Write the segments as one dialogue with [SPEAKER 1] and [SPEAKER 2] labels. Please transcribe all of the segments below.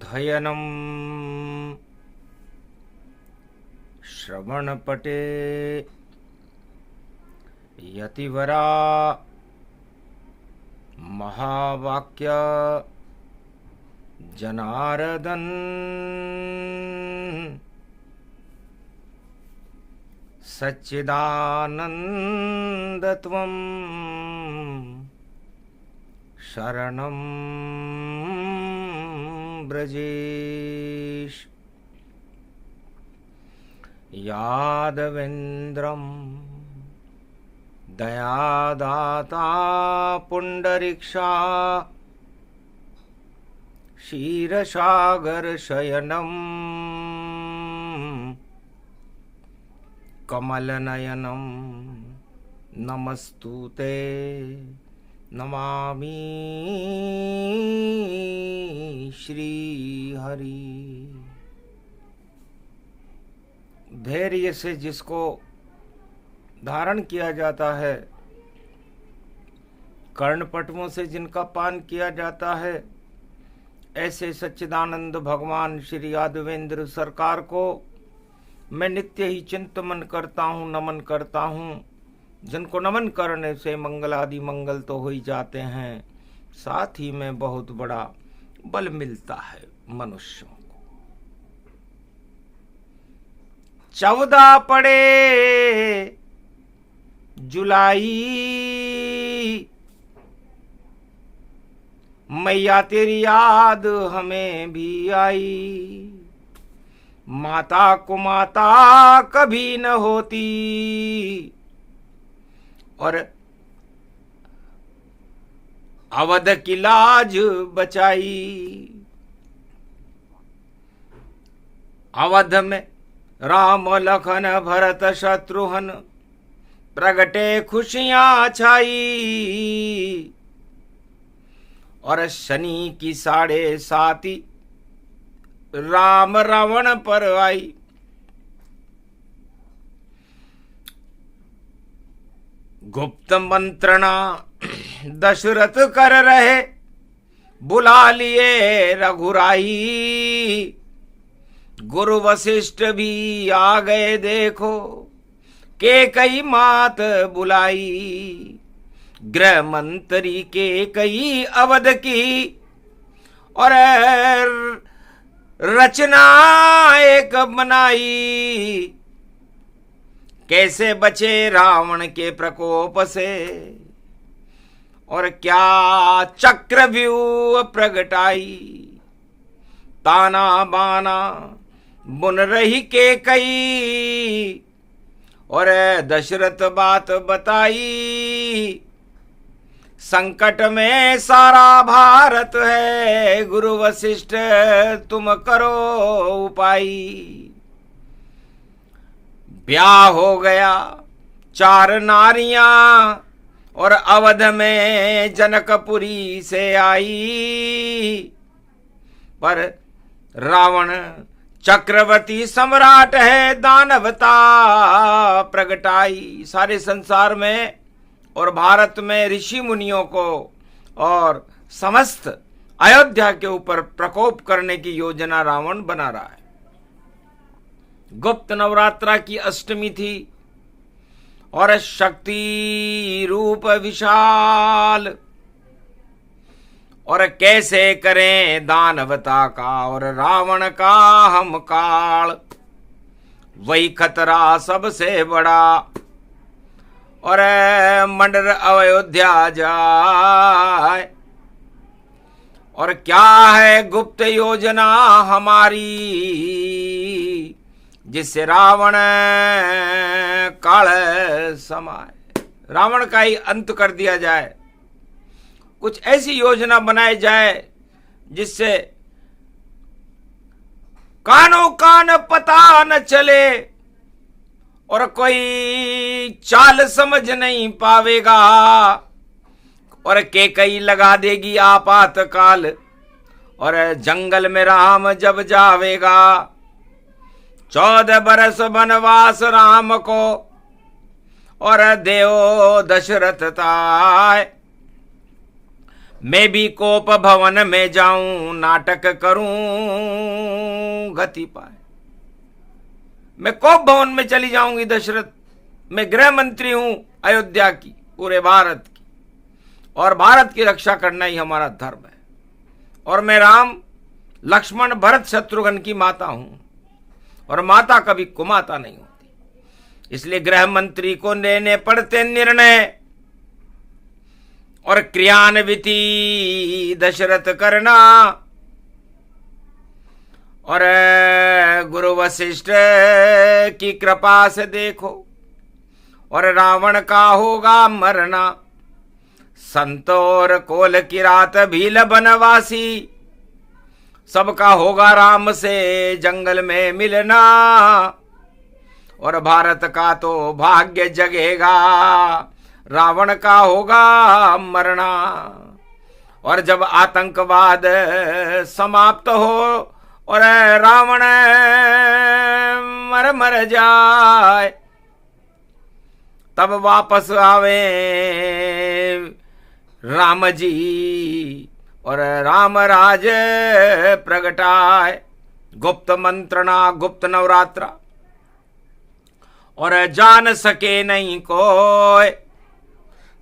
[SPEAKER 1] धयनं श्रवणपटे यतिवरा महावाक्य जनार्दन सच्चिदानन्दत्वं शरणं ब्रजेश। यादवेन्द्रं दयादाता पुंडरीक्षा क्षीरसागर शयनं कमलनयनं नमस्तुते नमामि श्रीहरि। धैर्य से जिसको धारण किया जाता है, कर्णपटुओं से जिनका पान किया जाता है, ऐसे सच्चिदानंद भगवान श्री यादवेंद्र सरकार को मैं नित्य ही चिंतन करता हूँ, नमन करता हूँ। जिनको नमन करने से मंगल आदि मंगल तो हो ही जाते हैं, साथ ही में बहुत बड़ा बल मिलता है मनुष्यों को। 14 पड़े जुलाई, मैया तेरी याद हमें भी आई। माता को माता कभी न होती और अवध की लाज बचाई। अवध में राम लखन भरत शत्रुघ्न प्रगटे खुशियां छाई। और शनि की 7.5 राम रावण पर आई। गुप्त मंत्रणा दशरथ कर रहे, बुला लिए रघुराई। गुरु वशिष्ठ भी आ गए देखो, के कई मात बुलाई। गृह मंत्री के कई अवध की और रचना एक बनाई। कैसे बचे रावण के प्रकोप से और क्या चक्रव्यूह प्रगटाई। ताना बाना बुन रही के कई और दशरथ बात बताई। संकट में सारा भारत है, गुरु वशिष्ठ तुम करो उपाय। ब्याह हो गया 4 नारियां और अवध में जनकपुरी से आई। पर रावण चक्रवर्ती सम्राट है, दानवता प्रगटाई। सारे संसार में और भारत में ऋषि मुनियों को और समस्त अयोध्या के ऊपर प्रकोप करने की योजना रावण बना रहा है। गुप्त नवरात्रा की अष्टमी थी और शक्ति रूप विशाल। और कैसे करें दानवता का और रावण का हम काल। वही खतरा सबसे बड़ा और मंडर अयोध्या जाए। और क्या है गुप्त योजना हमारी, जिससे रावण काल समाए। रावण का ही अंत कर दिया जाए। कुछ ऐसी योजना बनाई जाए जिससे कानों कान पता न चले और कोई चाल समझ नहीं पावेगा। और केकई लगा देगी आपातकाल और जंगल में राम जब जावेगा। 14 बरस वनवास राम को और देव दशरथ ताय। मैं भी कोप भवन में जाऊं, नाटक करूं गति पाए। मैं कोप भवन में चली जाऊंगी दशरथ, मैं गृह मंत्री हूं अयोध्या की, पूरे भारत की, और भारत की रक्षा करना ही हमारा धर्म है। और मैं राम लक्ष्मण भरत शत्रुघ्न की माता हूं, और माता कभी कुमाता नहीं होती। इसलिए गृह मंत्री को लेने पड़ते निर्णय, और क्रियान्विति दशरथ करना। और गुरु वशिष्ठ की कृपा से देखो, और रावण का होगा मरना। संतोर कोल की रात भील बनवासी, सबका होगा राम से जंगल में मिलना। और भारत का तो भाग्य जगेगा, रावण का होगा मरना। और जब आतंकवाद समाप्त हो और रावण मर जाए, तब वापस आवे राम जी और राम राज प्रगटाए। गुप्त मंत्रणा गुप्त नवरात्रा, और जान सके नहीं कोई,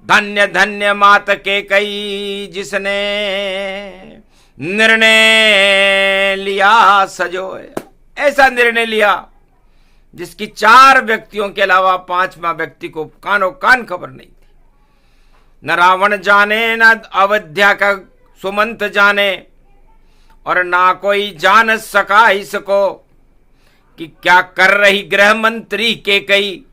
[SPEAKER 1] धन्य धन्य मात के कई, जिसने निर्णय लिया सजोए। ऐसा निर्णय लिया जिसकी 4 व्यक्तियों के अलावा 5वां व्यक्ति को कानो कान खबर नहीं थी। न रावण जाने, न अयोध्या का सुमंत जाने, और ना कोई जान सका इसको कि क्या कर रही गृह मंत्री के कई।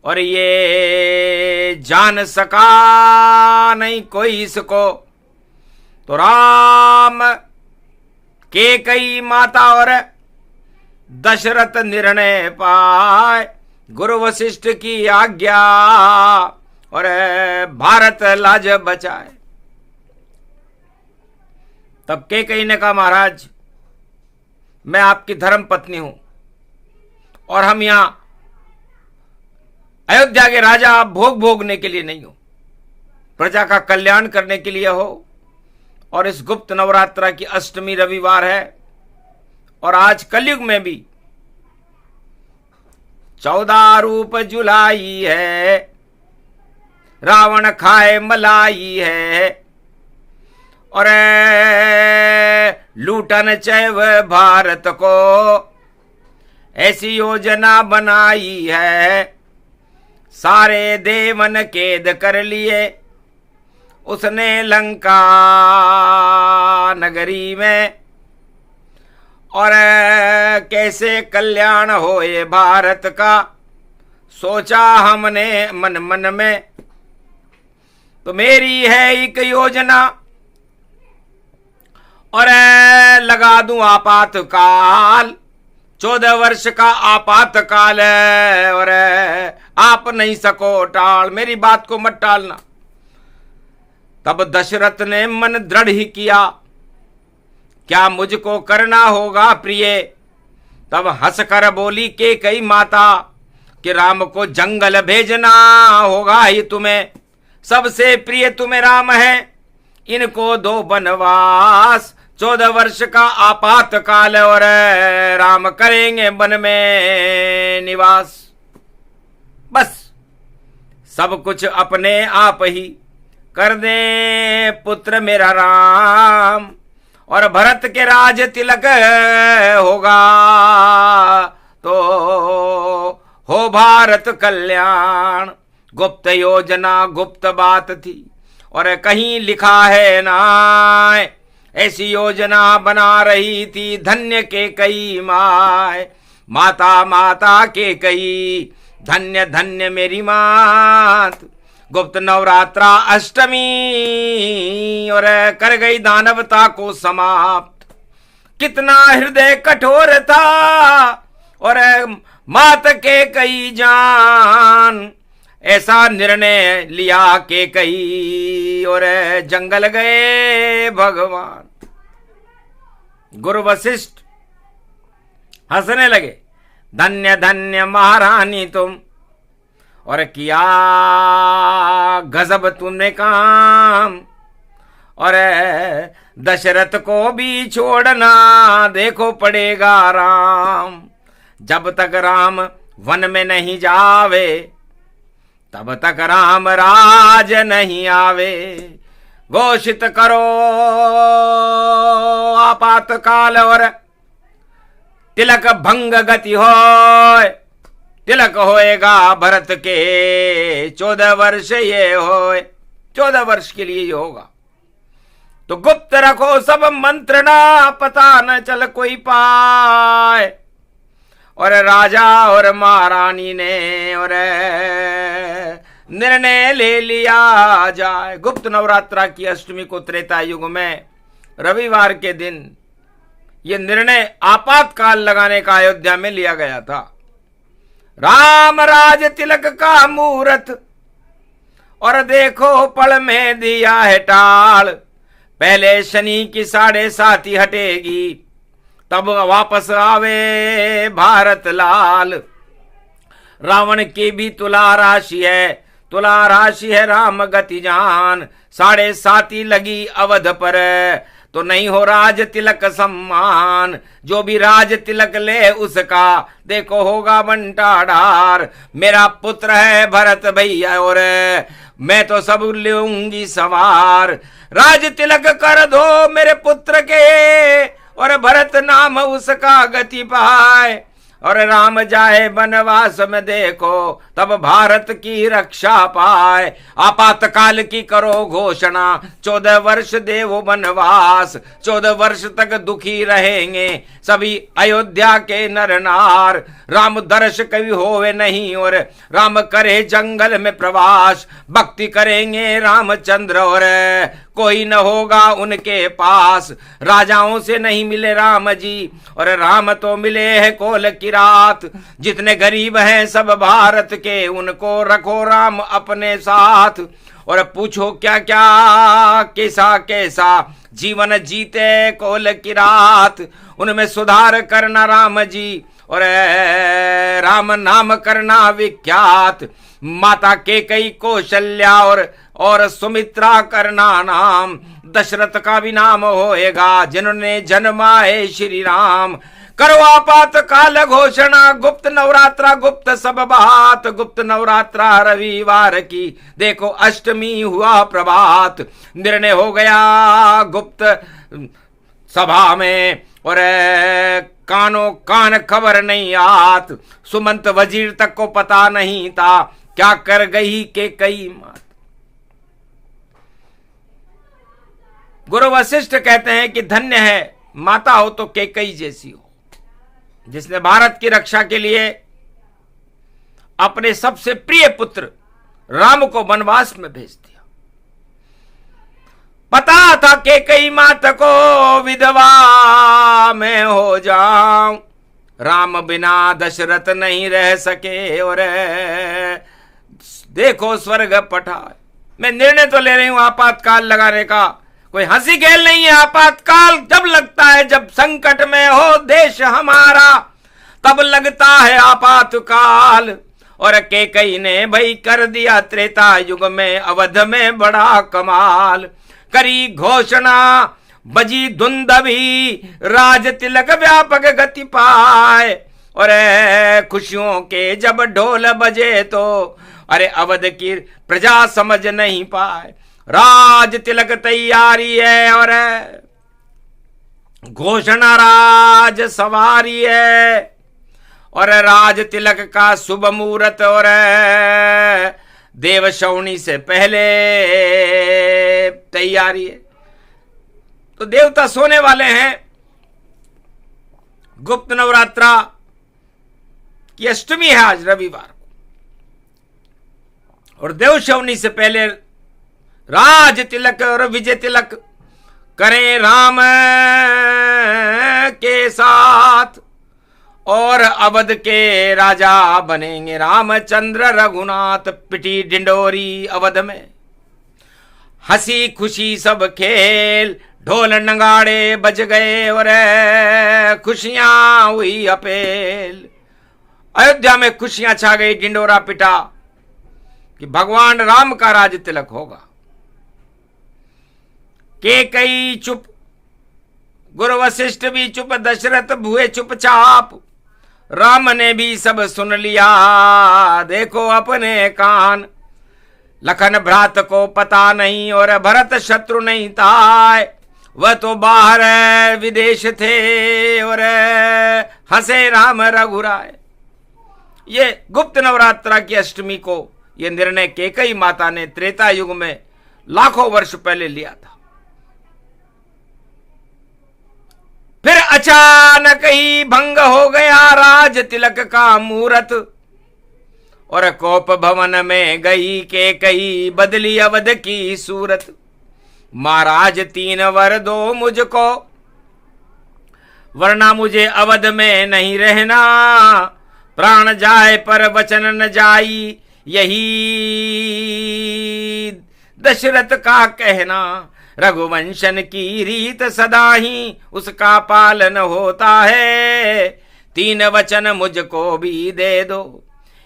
[SPEAKER 1] और ये जान सका नहीं कोई इसको, तो राम के कई माता और दशरथ निर्णय पाए, गुरु वशिष्ठ की आज्ञा, और भारत लाज बचाए। तब के कई ने कहा, महाराज मैं आपकी धर्म पत्नी हूं, और हम यहां अयोध्या के राजा आप भोग भोगने के लिए नहीं हो, प्रजा का कल्याण करने के लिए हो। और इस गुप्त नवरात्रा की अष्टमी रविवार है, और आज कलयुग में भी 14 रूप जुलाई है, रावण खाए मलाई है, और लूटन चैव भारत को ऐसी योजना बनाई है। सारे देवन कैद कर लिए उसने लंका नगरी में, और कैसे कल्याण होए भारत का, सोचा हमने मन मन में। तो मेरी है एक योजना, और लगा दूं आपातकाल, 14 वर्ष का आपातकाल है, और आप नहीं सको टाल, मेरी बात को मत टालना। तब दशरथ ने मन दृढ़ ही किया, क्या मुझको करना होगा प्रिय। तब हंसकर बोली के कई माता कि राम को जंगल भेजना होगा ही तुम्हें, सबसे प्रिय तुम्हें राम है, इनको दो वनवास, 14 वर्ष का आपातकाल, और राम करेंगे वन में निवास। बस सब कुछ अपने आप ही कर दे पुत्र मेरा राम, और भरत के राज तिलक होगा, तो हो भारत कल्याण। गुप्त योजना गुप्त बात थी, और कहीं लिखा है ना, ऐसी योजना बना रही थी धन्य के कई माय। माता माता के कई, धन्य धन्य मेरी मात। गुप्त नवरात्रा अष्टमी, और कर गई दानवता को समाप्त। कितना हृदय कठोर था, और मात के कई जान, ऐसा निर्णय लिया के कई, और जंगल गए भगवान। गुरु वशिष्ठ हंसने लगे, धन्य धन्य महारानी तुम, और किया गजब तुमने काम, और दशरथ को भी छोड़ना देखो पड़ेगा राम। जब तक राम वन में नहीं जावे तब तक राम राज नहीं आवे। घोषित करो आपातकाल और तिलक भंग गति होय। तिलक होएगा भरत के 14 वर्ष ये होए। 14 वर्ष के लिए ये होगा। तो गुप्त रखो सब मंत्रणा पता न चल कोई पाए। और राजा और महारानी ने और निर्णय ले लिया जाए। गुप्त नवरात्रा की अष्टमी को त्रेता युग में रविवार के दिन यह निर्णय आपातकाल लगाने का अयोध्या में लिया गया था। राम राज तिलक का मुहूर्त और देखो पल में दिया है टाल। पहले शनि की 7:30 हटेगी तब वापस आवे भारत लाल। रावण की भी तुला राशि है, तुला राशि है राम गति जान। 7:30 लगी अवध पर तो नहीं हो राज तिलक सम्मान। जो भी राज तिलक ले उसका देखो होगा बंटाढार। मेरा पुत्र है भरत भैया और मैं तो सब लूंगी सवार। राज तिलक कर दो मेरे पुत्र के और भरत नाम उसका गति पाए। और राम जाए वनवास में देखो तब भारत की रक्षा पाए। आपातकाल की करो घोषणा 14 वर्ष देवो वनवास। 14 वर्ष तक दुखी रहेंगे सभी अयोध्या के नर नार। राम दर्श कभी होवे नहीं और राम करे जंगल में प्रवास। भक्ति करेंगे रामचंद्र और कोई न होगा उनके पास। राजाओं से नहीं मिले राम जी और राम तो मिले हैं कोल की रात। जितने गरीब हैं सब भारत के उनको रखो राम अपने साथ। और पूछो क्या क्या कैसा कैसा जीवन जीते कोल की रात। उनमें सुधार करना राम जी और राम नाम करना विख्यात। माता केकई कौशल्या और सुमित्रा करना नाम। दशरथ का भी नाम होएगा जिन्होंने जन्माए श्री राम। करो आपातकाल घोषणा गुप्त नवरात्रा गुप्त सब बात। गुप्त नवरात्रा रविवार की देखो अष्टमी हुआ प्रभात। निर्णय हो गया गुप्त सभा में और कानों कान खबर नहीं आत। सुमंत वजीर तक को पता नहीं था क्या कर गई के कई मात। गुरु वशिष्ठ कहते हैं कि धन्य है माता हो तो केकई जैसी हो जिसने भारत की रक्षा के लिए अपने सबसे प्रिय पुत्र राम को वनवास में भेज दिया। पता था केकई माता को विधवा में हो जाऊं। राम बिना दशरथ नहीं रह सके और देखो स्वर्ग पठाए। मैं निर्णय तो ले रही हूं आपातकाल लगाने का, कोई हंसी खेल नहीं है। आपातकाल जब लगता है जब संकट में हो देश हमारा तब लगता है आपातकाल। और केकई ने भाई कर दिया त्रेता युग में अवध में बड़ा कमाल। करी घोषणा बजी धुंधवी राज तिलक व्यापक गति पाए। और खुशियों के जब ढोल बजे तो अरे अवध की प्रजा समझ नहीं पाए। राज तिलक तैयारी है और घोषणा राज सवारी है। और राज तिलक का शुभ मुहूर्त और देव श्रवणी से पहले तैयारी है। तो देवता सोने वाले हैं। गुप्त नवरात्रा की अष्टमी है आज रविवार को और देव श्रवणी से पहले राज तिलक और विजय तिलक करें राम के साथ। और अवध के राजा बनेंगे रामचंद्र रघुनाथ। पिटी डिंडोरी अवध में हंसी खुशी सब खेल ढोल नगाड़े बज गए और खुशियां हुई अपेल। अयोध्या में खुशियां छा गई। डिंडोरा पिटा कि भगवान राम का राज तिलक होगा। केकई चुप, गुरु वशिष्ठ भी चुप, दशरथ हुए चुपचाप। राम ने भी सब सुन लिया, देखो अपने कान। लखन भ्रात को पता नहीं और भरत शत्रु नहीं था, वह तो बाहर विदेश थे और हंसे राम रघुराय। ये गुप्त नवरात्रा की अष्टमी को यह निर्णय केकई माता ने त्रेता युग में लाखों वर्ष पहले लिया था। फिर अचानक ही भंग हो गया राज तिलक का मुहूर्त, और कोप भवन में गई केकई, बदली अवध की सूरत। महाराज 3 वर दो मुझको, वरना मुझे अवध में नहीं रहना। प्राण जाए पर वचन न जाई, यही दशरथ का कहना। रघुवंशन की रीत सदा ही उसका पालन होता है। 3 वचन मुझको भी दे दो,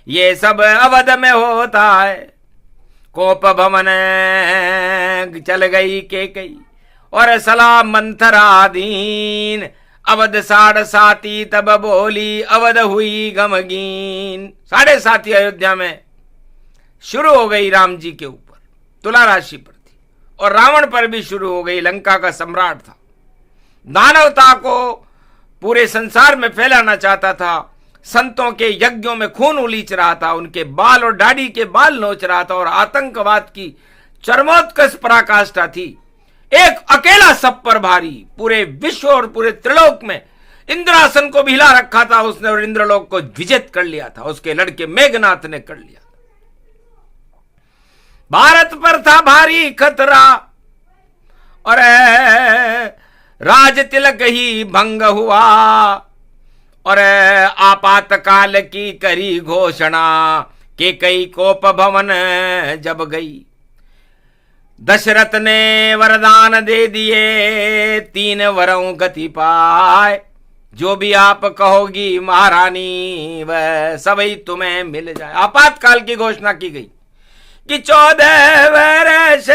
[SPEAKER 1] ये सब अवध में होता है। कोप भवन चल गई केकई, और सलाम मंथराधीन। अवध 7.5 तब बोली, अवध हुई गमगीन। 7.5 अयोध्या में शुरू हो गई राम जी के ऊपर, तुला राशि पर थी, और रावण पर भी शुरू हो गई। लंका का सम्राट था, दानवता को पूरे संसार में फैलाना चाहता था। संतों के यज्ञों में खून उलीच रहा था, उनके बाल और दाढ़ी के बाल नोच रहा था, और आतंकवाद की चरमोत्कर्ष पराकाष्ठा थी। एक अकेला सब पर भारी, पूरे विश्व और पूरे त्रिलोक में इंद्रासन को भी हिला रखा था उसने, और इंद्रलोक को विजित कर लिया था, उसके लड़के मेघनाथ ने कर लिया था। भारत पर था भारी खतरा, और राज तिलक ही भंग हुआ, और आपातकाल की करी घोषणा। केकई कोप भवन जब गई, दशरथ ने वरदान दे दिए, 3 वरों गति पाए। जो भी आप कहोगी महारानी, वह सभी तुम्हें मिल जाए। आपातकाल की घोषणा की गई कि 14 वर्ष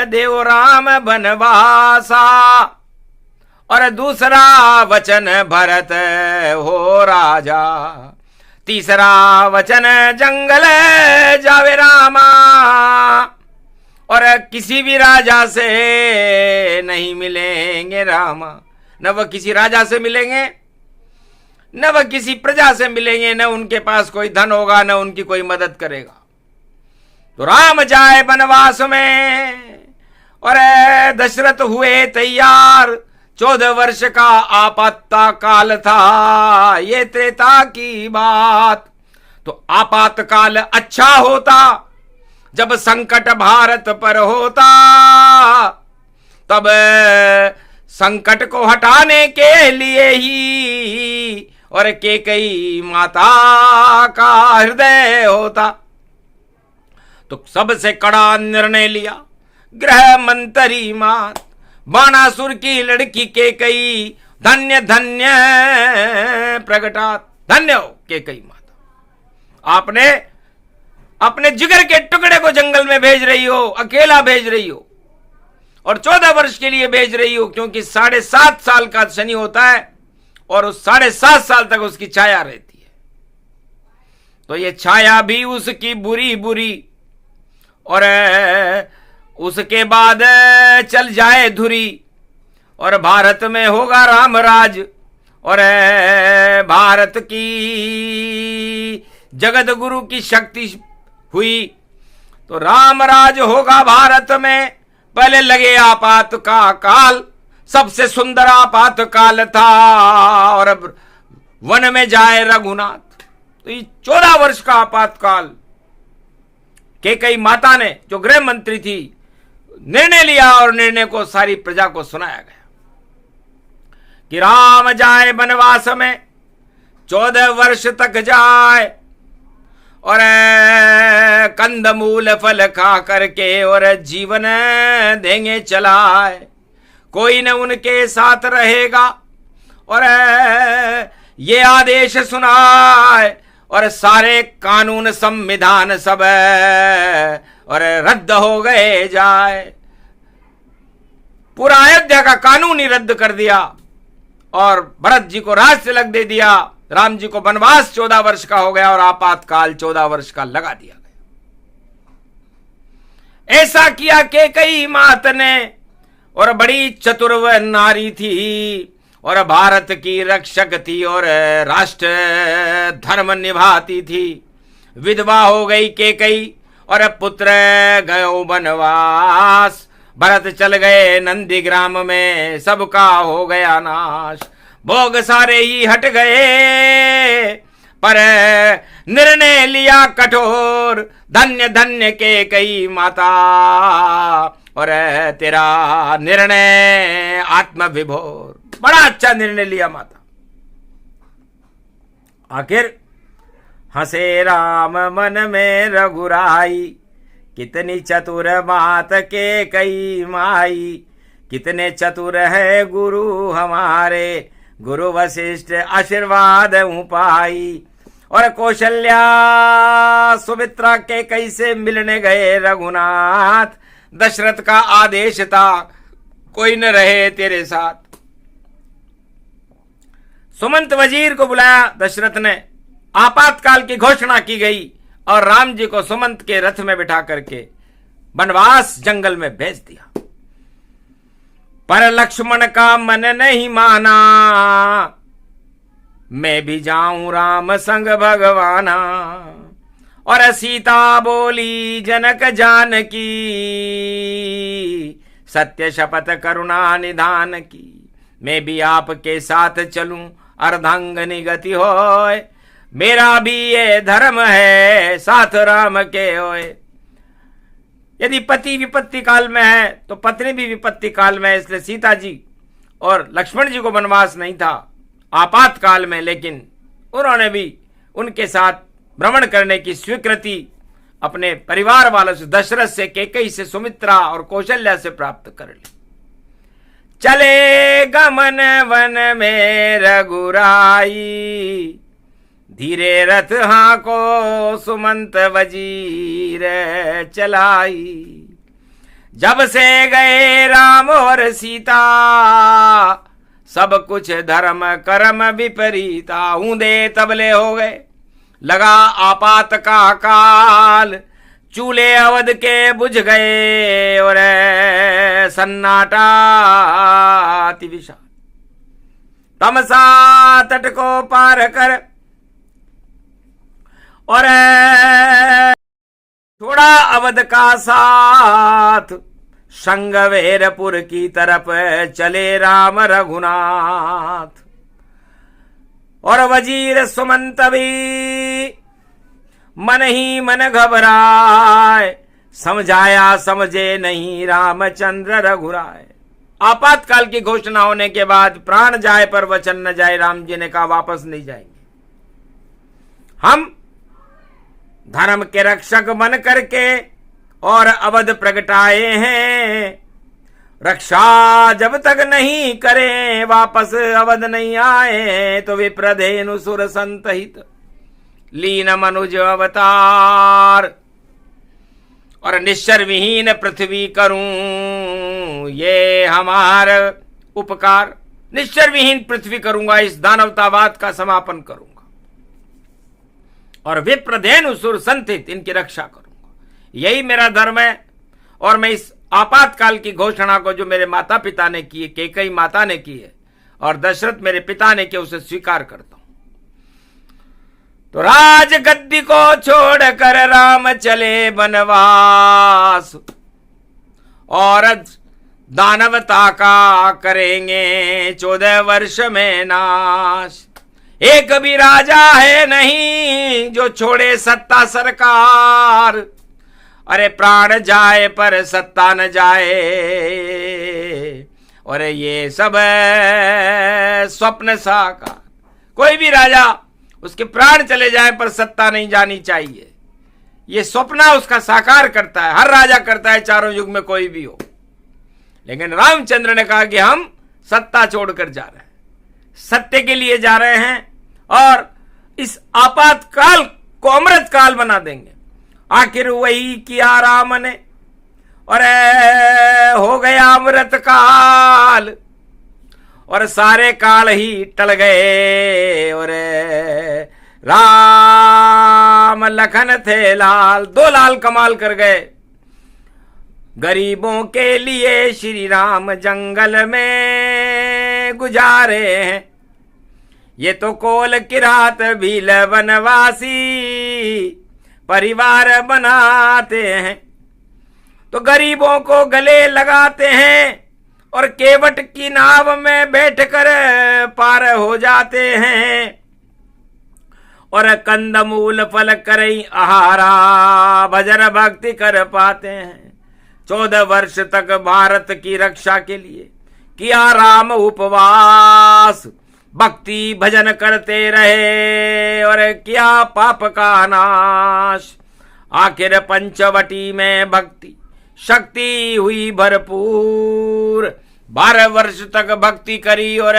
[SPEAKER 1] देव राम बनवासा, और दूसरा वचन भरत हो राजा। तीसरा वचन जंगल जावे रामा, और किसी भी राजा से नहीं मिलेंगे रामा। न वह किसी राजा से मिलेंगे, न वह किसी प्रजा से मिलेंगे, न उनके पास कोई धन होगा, न उनकी कोई मदद करेगा। तो राम जाए वनवास में, और दशरथ हुए तैयार। 14 वर्ष का आपात काल था, ये त्रेता की बात। तो आपातकाल अच्छा होता जब संकट भारत पर होता, तब संकट को हटाने के लिए ही और केकई माता का हृदय होता। तो सबसे कड़ा निर्णय लिया गृह मंत्री मात, बाणासुर की लड़की केकई। धन्य धन्य प्रगटात, धन्य हो केकई माता, आपने अपने जिगर के टुकड़े को जंगल में भेज रही हो, अकेला भेज रही हो, और 14 वर्ष के लिए भेज रही हो, क्योंकि 7.5 साल का शनि होता है, और उस 7.5 साल तक उसकी छाया रहती है। तो ये छाया भी उसकी बुरी बुरी, और उसके बाद चल जाए धुरी, और भारत में होगा रामराज, और भारत की जगत गुरु की शक्ति हुई तो रामराज होगा भारत में। पहले लगे आपात का काल, सबसे सुंदर आपात काल था, और अब वन में जाए रघुनाथ। तो ये 14 वर्ष का आपातकाल केकई माता ने, जो गृह मंत्री थी, निर्णय लिया, और निर्णय को सारी प्रजा को सुनाया गया कि राम जाए वनवास में, 14 वर्ष तक जाए, और कंदमूल फल खा करके और जीवन देंगे चलाए। कोई न उनके साथ रहेगा, और ये आदेश सुनाए, और सारे कानून संविधान सब और रद्द हो गए जाए। पूरा अयोध्या का कानून ही रद्द कर दिया और भरत जी को राज तिलक दे दिया। राम जी को वनवास 14 वर्ष का हो गया और आपातकाल 14 वर्ष का लगा दिया गया। ऐसा किया कैकेयी मात ने, और बड़ी चतुर वह नारी थी और भारत की रक्षक थी और राष्ट्र धर्म निभाती थी। विधवा हो गई कैकेयी और पुत्र गयो वनवास। भरत चल गए नंदीग्राम में, सबका हो गया नाश। भोग सारे ही हट गए पर निर्णय लिया कठोर। धन्य धन्य कैकेयी माता और तेरा निर्णय आत्म विभोर। बड़ा अच्छा निर्णय लिया माता। आखिर हंसे राम मन में रघुराई, कितनी चतुर मात कैकेयी माई। कितने चतुर है गुरु हमारे, गुरु वशिष्ठ आशीर्वाद पाई। और कौशल्या सुमित्रा कैकेयी से मिलने गए रघुनाथ। दशरथ का आदेश था कोई न रहे तेरे साथ। सुमंत वजीर को बुलाया दशरथ ने, आपातकाल की घोषणा की गई और राम जी को सुमंत के रथ में बिठा करके वनवास जंगल में भेज दिया। पर लक्ष्मण का मन नहीं माना, मैं भी जाऊं राम संग भगवाना। और सीता बोली जनक जानकी, सत्य शपथ करुणा निधान की। मैं भी आपके साथ चलूं अर्धांगनी गति होए, मेरा भी ये धर्म है साथ राम के होए। यदि पति विपत्ति काल में है तो पत्नी भी विपत्ति काल में है। इसलिए सीता जी और लक्ष्मण जी को वनवास नहीं था आपातकाल में, लेकिन उन्होंने भी उनके साथ भ्रमण करने की स्वीकृति अपने परिवार वालों से, दशरथ से, कैकेयी से, सुमित्रा और कौशल्या से प्राप्त कर ली। चले गमन वन में रघुराई, धीरे रथ हाको सुमंत वजीर चलाई। जब से गए राम और सीता, सब कुछ धर्म कर्म विपरीता। ऊंधे तबले हो गए, लगा आपात का काल। चूल्हे अवध के बुझ गए और सन्नाटा अति विशाल। तमसा तट को पार कर और छोड़ा अवध का साथ। संगवेरपुर की तरफ चले राम रघुनाथ। और वजीर सुमंत भी मन ही मन घबराए, समझाया समझे नहीं रामचंद्र रघुराय। आपातकाल की घोषणा होने के बाद प्राण जाए पर वचन न जाए, राम जी ने कहा वापस नहीं जाएंगे। हम धर्म के रक्षक बन करके और अवध प्रगटाए हैं। रक्षा जब तक नहीं करें वापस अवध नहीं आए, तो विप्रधेनु सुर संतहित लीन मनुज अवतार। और निश्चर विहीन पृथ्वी करूं ये हमार उपकार। निश्चर विहीन पृथ्वी करूंगा, इस दानवतावाद का समापन करूंगा और विप्रधेनु सुर संतहित इनकी रक्षा करूंगा। यही मेरा धर्म है। और मैं इस आपातकाल की घोषणा को जो मेरे माता पिता ने की है, कैकेयी माता ने की है और दशरथ मेरे पिता ने किया, उसे स्वीकार करता हूं। तो राज गद्दी को छोड़कर राम चले वनवास और दानवता का करेंगे 14 वर्ष में नाश। एक भी राजा है नहीं जो छोड़े सत्ता सरकार। अरे प्राण जाए पर सत्ता न जाए, और ये सब स्वप्न साकार। कोई भी राजा, उसके प्राण चले जाए पर सत्ता नहीं जानी चाहिए। ये स्वप्न उसका साकार करता है, हर राजा करता है, चारों युग में कोई भी हो। लेकिन रामचंद्र ने कहा कि हम सत्ता छोड़कर जा रहे हैं, सत्य के लिए जा रहे हैं और इस आपातकाल को अमृत काल बना देंगे। आखिर वही किया राम ने, और हो गया अमृत काल और सारे काल ही टल गए। और राम लखन थे लाल, दो लाल कमाल कर गए। गरीबों के लिए श्री राम जंगल में गुजारे हैं, ये तो कोल किरात भील वनवासी परिवार बनाते हैं। तो गरीबों को गले लगाते हैं और केवट की नाव में बैठकर पार हो जाते हैं। और कंदमूल फल करई आहारा भजन भक्ति कर पाते हैं। 14 वर्ष तक भारत की रक्षा के लिए किया राम उपवास, भक्ति भजन करते रहे और किया पाप का नाश। आखिर पंचवटी में भक्ति शक्ति हुई भरपूर, 12 वर्ष तक भक्ति करी और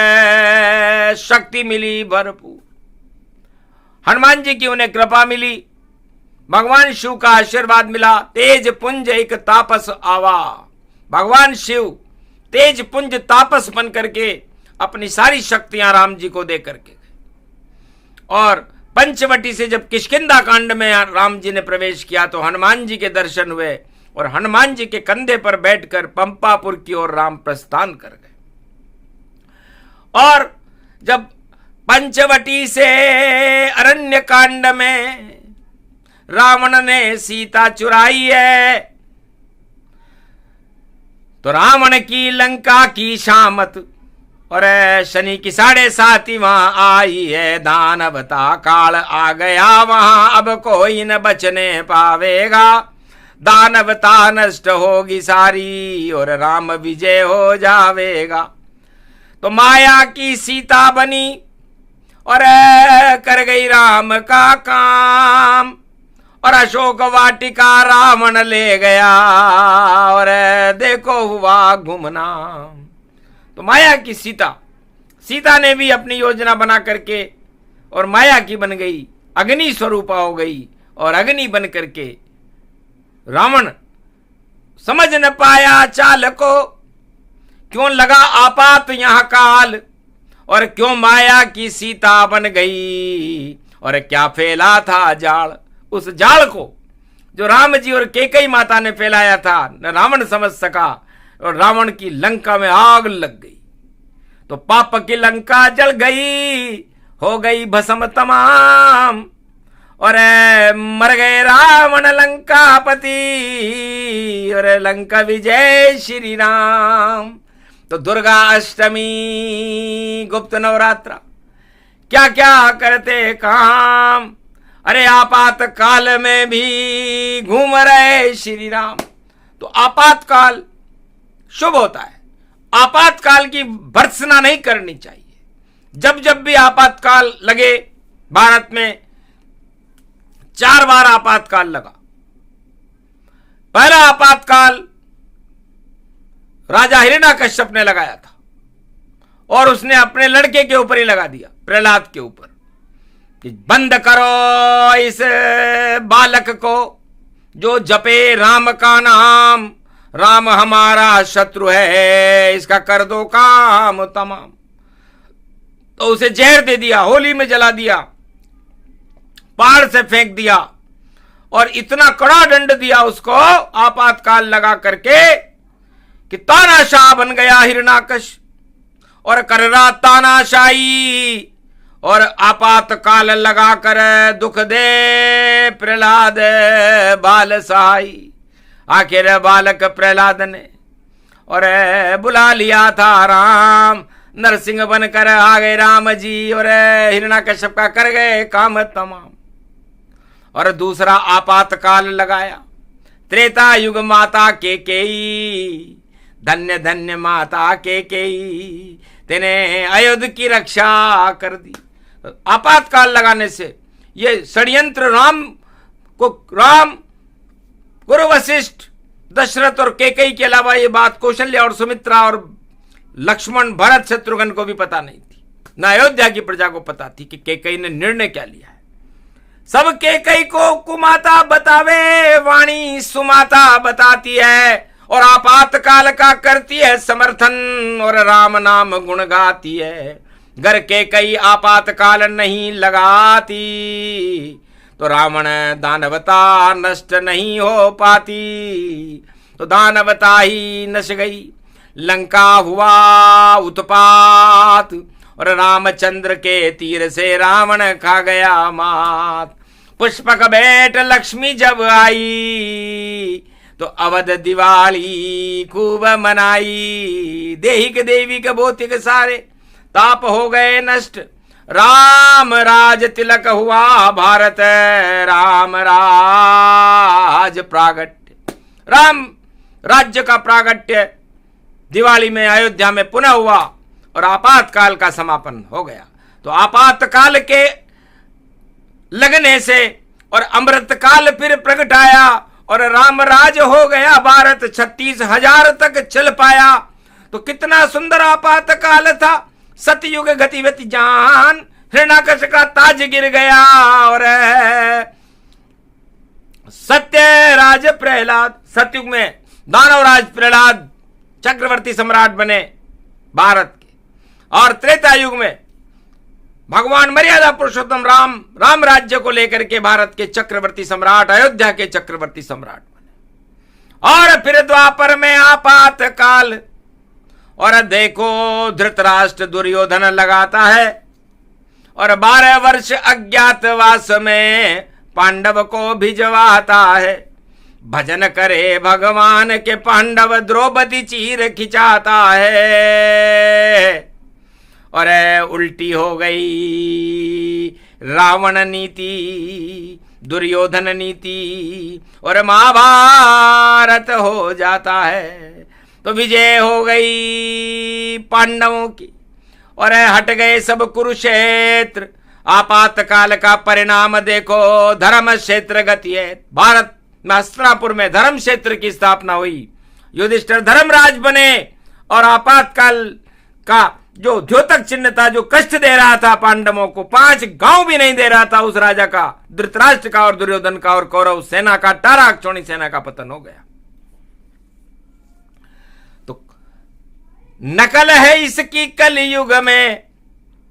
[SPEAKER 1] शक्ति मिली भरपूर। हनुमान जी की उन्हें कृपा मिली, भगवान शिव का आशीर्वाद मिला। तेज पुंज एक तापस आवा, भगवान शिव तेज पुंज तापस बन करके अपनी सारी शक्तियां राम जी को दे करके गए। और पंचवटी से जब किष्किंधा कांड में राम जी ने प्रवेश किया तो हनुमान जी के दर्शन हुए और हनुमान जी के कंधे पर बैठकर पंपापुर की ओर राम प्रस्थान कर गए। और जब पंचवटी से अरण्य कांड में रावण ने सीता चुराई है तो रावण की लंका की शामत और शनि की 7.5 वहां आई है। दानवता काल आ गया वहां, अब कोई न बचने पावेगा। दानवता नष्ट होगी सारी और राम विजय हो जावेगा। तो माया की सीता बनी और कर गई राम का काम और अशोक वाटिका रावण ले गया और देखो हुआ गुमनाम। तो माया की सीता ने भी अपनी योजना बना करके और माया की बन गई, अग्नि स्वरूपा हो गई और अग्नि बन करके रावण समझ न पाया चाल को, क्यों लगा आपात यहां काल और क्यों माया की सीता बन गई और क्या फैला था जाल। उस जाल को जो राम जी और कैकेयी माता ने फैलाया था न रावण समझ सका और रावण की लंका में आग लग गई। तो पाप की लंका जल गई, हो गई भस्म तमाम और मर गए रावण लंकापति और लंका विजय श्री राम। तो दुर्गा अष्टमी गुप्त नवरात्रा क्या क्या करते काम, अरे आपातकाल में भी घूम रहे श्री राम। तो आपातकाल शुभ होता है, आपातकाल की भर्त्सना नहीं करनी चाहिए। जब जब भी आपातकाल लगे, भारत में 4 बार आपातकाल लगा। पहला आपातकाल राजा हिरण्याकश्यप ने लगाया था और उसने अपने लड़के के ऊपर ही लगा दिया, प्रहलाद के ऊपर, कि बंद करो इस बालक को जो जपे राम का नाम, राम हमारा शत्रु है, इसका कर दो काम तमाम। तो उसे जहर दे दिया, होली में जला दिया, पहाड़ से फेंक दिया और इतना कड़ा दंड दिया उसको आपातकाल लगा करके कि तानाशाह बन गया हिरण्याकश और कर रहा तानाशाही और आपातकाल लगाकर दुख दे प्रहलाद बाल सहाई। आखिर बालक प्रहलाद ने और बुला लिया था राम, नरसिंह बनकर आ गए राम जी और हिरण्याकश्यप का कर गए काम तमाम। और दूसरा आपातकाल लगाया त्रेता युग माता कैकेयी, धन्य धन्य माता कैकेयी, तेने अयोध्या की रक्षा कर दी। आपातकाल लगाने से ये षड्यंत्र राम गुरु वशिष्ठ दशरथ और कैकेयी के अलावा ये बात कौशल्या और सुमित्रा और लक्ष्मण भरत शत्रुघ्न को भी पता नहीं थी, न अयोध्या की प्रजा को पता थी कि कैकेयी ने निर्णय क्या लिया है। सब कैकेयी को कुमाता बतावे, वाणी सुमाता बताती है और आपातकाल का करती है समर्थन और राम नाम गुण गाती है। घर के कई आपातकाल नहीं लगाती तो रावण दानवता नष्ट नहीं हो पाती। तो दानवता ही नश गई, लंका हुआ उत्पात और रामचंद्र के तीर से रावण खा गया मात। पुष्पक भेंट लक्ष्मी जब आई तो अवध दिवाली खूब मनाई। देहिक देविक भौतिक सारे ताप हो गए नष्ट, राम राज तिलक हुआ भारत, राम राज प्रागट्य। राम राज्य का प्रागट्य दिवाली में अयोध्या में पुनः हुआ और आपातकाल का समापन हो गया। तो आपातकाल के लगने से और अमृतकाल फिर प्रगट आया और रामराज हो गया भारत, 36,000 तक चल पाया। तो कितना सुंदर आपातकाल था। सतयुग गतिवति जान, हिरण्याकश का ताज गिर गया और सत्यराज प्रहलाद, सतयुग में दानवराज प्रहलाद चक्रवर्ती सम्राट बने भारत के, और त्रेता युग में भगवान मर्यादा पुरुषोत्तम राम राज्य को लेकर के भारत के चक्रवर्ती सम्राट, अयोध्या के चक्रवर्ती सम्राट बने। और फिर द्वापर में आपातकाल और देखो धृतराष्ट्र दुर्योधन लगाता है और 12 वर्ष अज्ञातवास में पांडव को भिजवाता है। भजन करे भगवान के पांडव द्रौपदी चीर खिंचाता है और उल्टी हो गई रावण नीति, दुर्योधन नीति और महाभारत हो जाता है। तो विजय हो गई पांडवों की और हट गए सब कुरुक्षेत्र। आपातकाल का परिणाम देखो, धर्म क्षेत्र गति है। भारत में हस्तिनापुर में धर्म क्षेत्र की स्थापना हुई, युधिष्ठिर धर्मराज बने और आपातकाल का जो द्योतक चिन्ह था, जो कष्ट दे रहा था पांडवों को, 5 गांव भी नहीं दे रहा था उस राजा का, धृतराष्ट्र का और दुर्योधन का और कौरव सेना का, टाराक्षोणी सेना का पतन हो गया। तो नकल है इसकी कलयुग में,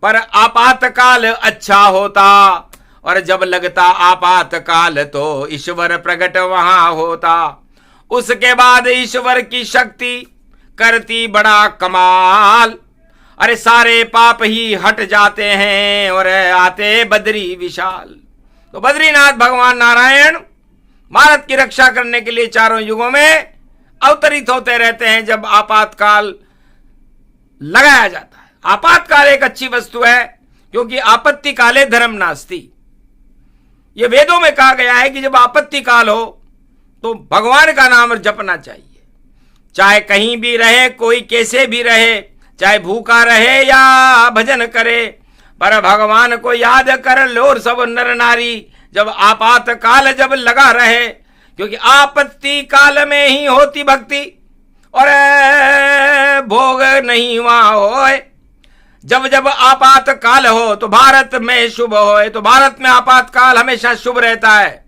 [SPEAKER 1] पर आपातकाल अच्छा होता और जब लगता आपातकाल तो ईश्वर प्रकट वहां होता। उसके बाद ईश्वर की शक्ति करती बड़ा कमाल, अरे सारे पाप ही हट जाते हैं और आते बद्री विशाल। तो बद्रीनाथ भगवान नारायण भारत की रक्षा करने के लिए चारों युगों में अवतरित होते रहते हैं जब आपातकाल लगाया जाता है। आपातकाल एक अच्छी वस्तु है क्योंकि आपत्ति काले धर्म नास्ति। यह वेदों में कहा गया है कि जब आपत्ति काल हो तो भगवान का नाम जपना चाहिए, चाहे कहीं भी रहे, कोई कैसे भी रहे, चाहे भूखा रहे या भजन करे, पर भगवान को याद कर लो सब नर नारी जब आपातकाल जब लगा रहे, क्योंकि आपत्ति काल में ही होती भक्ति और भोग नहीं वहां होए। जब जब आपातकाल हो तो भारत में शुभ होए। तो भारत में आपातकाल हमेशा शुभ रहता है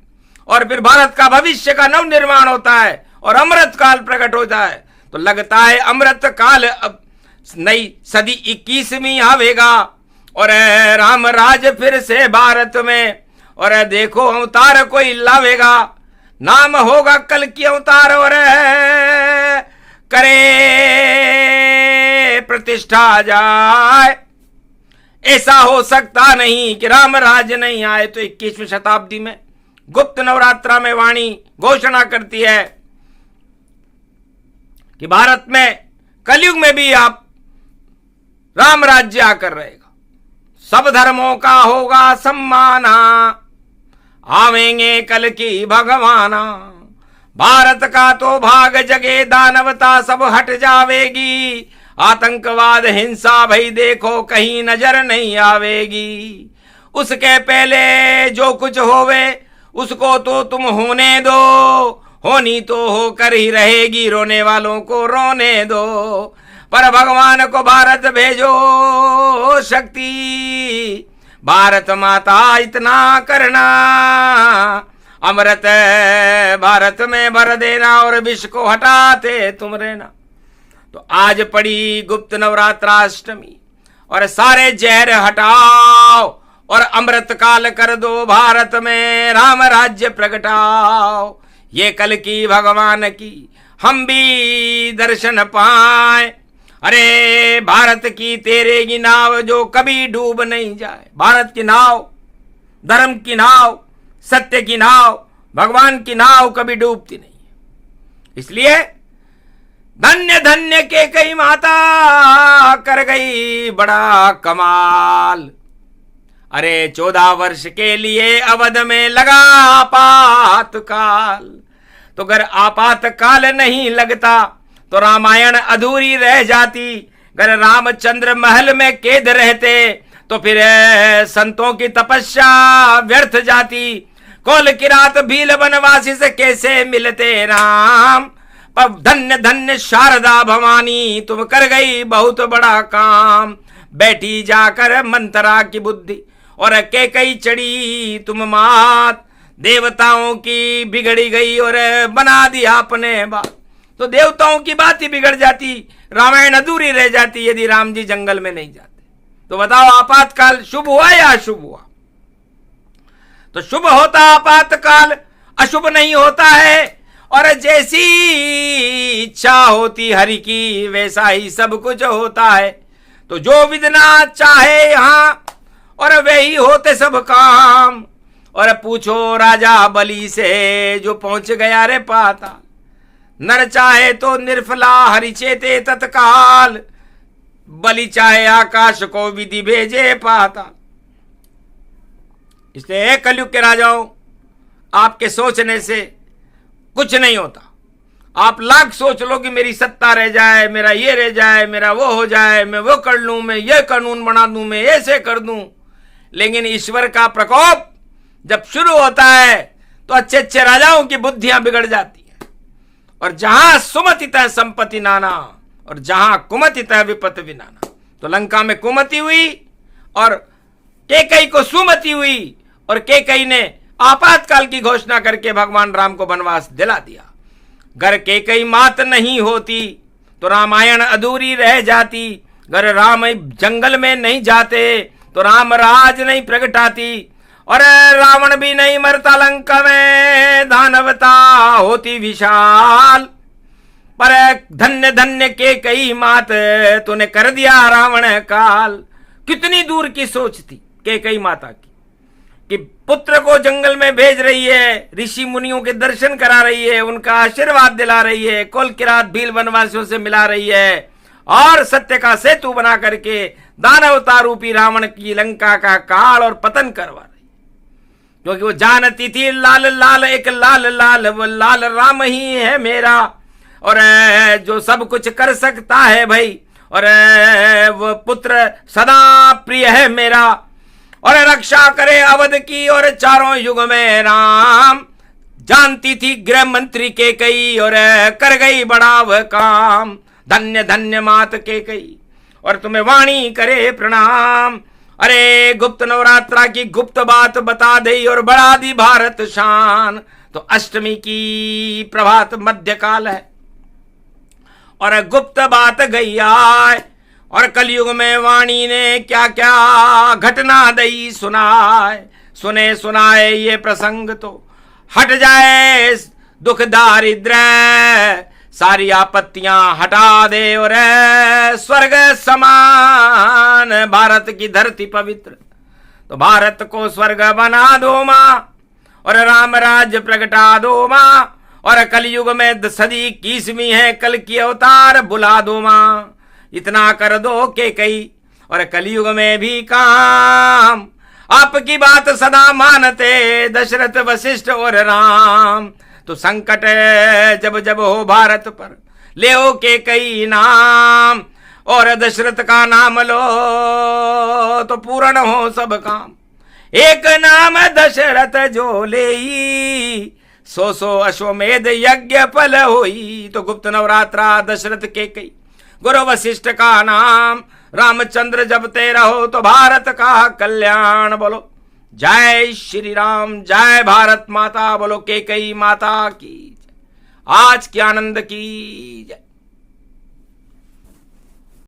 [SPEAKER 1] और फिर भारत का भविष्य का नव निर्माण होता है और अमृत काल प्रकट होता है। तो लगता है अमृत काल अब नई सदी 21वीं आवेगा और राम राज फिर से भारत में, और देखो अवतार कोई लावेगा, नाम होगा कल की अवतार और करे प्रतिष्ठा जाए। ऐसा हो सकता नहीं कि राम राज नहीं आए। तो 21वीं शताब्दी में गुप्त नवरात्रा में वाणी घोषणा करती है कि भारत में कलयुग में भी आप राम राज्य आकर रहेगा, सब धर्मों का होगा सम्माना, आवेंगे कल की भगवाना। भारत का तो भाग जगे, दानवता सब हट जावेगी, आतंकवाद हिंसा भई देखो कहीं नजर नहीं आवेगी। उसके पहले जो कुछ होवे उसको तो तुम होने दो, होनी तो होकर ही रहेगी, रोने वालों को रोने दो। पर भगवान को भारत भेजो शक्ति, भारत माता इतना करना, अमृत भारत में भर देना और विष को हटाते तुम रहना। तो आज पड़ी गुप्त नवरात्राष्टमी और सारे जहर हटाओ और अमृत काल कर दो, भारत में राम राज्य प्रगटाओ। ये कल की भगवान की हम भी दर्शन पाए। अरे भारत की तेरे की नाव जो कभी डूब नहीं जाए। भारत की नाव, धर्म की नाव, सत्य की नाव, भगवान की नाव कभी डूबती नहीं है। इसलिए धन्य धन्य कैकेयी माता कर गई बड़ा कमाल। अरे 14 वर्ष के लिए अवध में लगा आपातकाल। तो अगर आपातकाल नहीं लगता तो रामायण अधूरी रह जाती। अगर रामचंद्र महल में कैद रहते तो फिर संतों की तपस्या व्यर्थ जाती। कोल किरात भील वनवासी से कैसे मिलते राम। पर धन्य धन्य शारदा भवानी तुम कर गई बहुत बड़ा काम। बैठी जाकर मंत्रा की बुद्धि और कैकेयी चढ़ी तुम मात। देवताओं की बिगड़ी गई और बना दिया अपने बात। तो देवताओं की बात ही बिगड़ जाती, रामायण अधूरी रह जाती यदि राम जी जंगल में नहीं जाते। तो बताओ आपातकाल शुभ हुआ या अशुभ हुआ? तो शुभ होता आपातकाल, अशुभ नहीं होता है। और जैसी इच्छा होती हरि की वैसा ही सब कुछ होता है। तो जो विधना चाहे यहां और वही होते सब काम। और पूछो राजा बलि से जो पहुंच गया रे पाता। नर चाहे तो निर्फला हरि चेते तत्काल। बलि चाहे आकाश को विधि भेजे पाता। इसलिए कलयुग के राजाओं, आपके सोचने से कुछ नहीं होता। आप लाख सोच लो कि मेरी सत्ता रह जाए, मेरा ये रह जाए, मेरा वो हो जाए, मैं वो कर लूं, मैं ये कानून बना दूं, मैं ऐसे कर दूं। लेकिन ईश्वर का प्रकोप जब शुरू होता है तो अच्छे अच्छे राजाओं की बुद्धियां बिगड़ जाती हैं। और जहां सुमति तह संपत्ति नाना और जहां कुमति तह विपत्ति विनाना। तो लंका में कुमति हुई और कैकेयी को सुमति हुई और कैकेयी ने आपातकाल की घोषणा करके भगवान राम को वनवास दिला दिया। अगर कैकेयी मात नहीं होती तो रामायण अधूरी रह जाती। अगर राम जंगल में नहीं जाते तो राम राज नहीं प्रगटाती। और रावण भी नहीं मरता लंका में, दानवता होती विशाल। पर धन्य धन्य कैकेयी मात तूने कर दिया रावण काल। कितनी दूर की सोच थी कैकेयी माता की कि पुत्र को जंगल में भेज रही है, ऋषि मुनियों के दर्शन करा रही है, उनका आशीर्वाद दिला रही है, कोल किरात भील वनवासियों से मिला रही है और सत्य का सेतु बना करके दानवता रूपी रावण की लंका का काल और पतन करवा रही। क्योंकि वो जानती थी लाल लाल एक लाल लाल, वो लाल राम ही है मेरा। और जो सब कुछ कर सकता है भाई, और वो पुत्र सदा प्रिय है मेरा। और रक्षा करे अवध की और चारों युग में राम। जानती थी गृह मंत्री कैकेयी और कर गई बड़ा वह काम। धन्य धन्य मात कैकेयी और तुम्हें वाणी करे प्रणाम। अरे गुप्त नवरात्रा की गुप्त बात बता दी और बढ़ा दी भारत शान। तो अष्टमी की प्रभात मध्यकाल है और गुप्त बात गई आए। और कलयुग में वाणी ने क्या क्या घटना दई सुनाए। सुने सुनाए ये प्रसंग तो हट जाए दुख दारिद्र्य। सारी आपत्तियां हटा दे और स्वर्ग समान भारत की धरती पवित्र। तो भारत को स्वर्ग बना दो मां और राम राज्य प्रगटा दो मां। और कलयुग में सदी 21वीं है, कल की अवतार बुला दो मां। इतना कर दो कैकेयी और कलयुग में भी काम। आपकी बात सदा मानते दशरथ वशिष्ठ और राम। तो संकट जब जब हो भारत पर ले हो कैकेयी नाम। और दशरथ का नाम लो तो पूर्ण हो सब काम। एक नाम दशरथ जो लेई, सो सो अश्वमेध यज्ञ फल होई। तो गुप्त नवरात्रा दशरथ कैकेयी गुरु वशिष्ठ का नाम। रामचंद्र जपते रहो तो भारत का कल्याण। बोलो जय श्री राम, जय भारत माता, बोलो कैकेयी माता की, आज के आनंद की जय।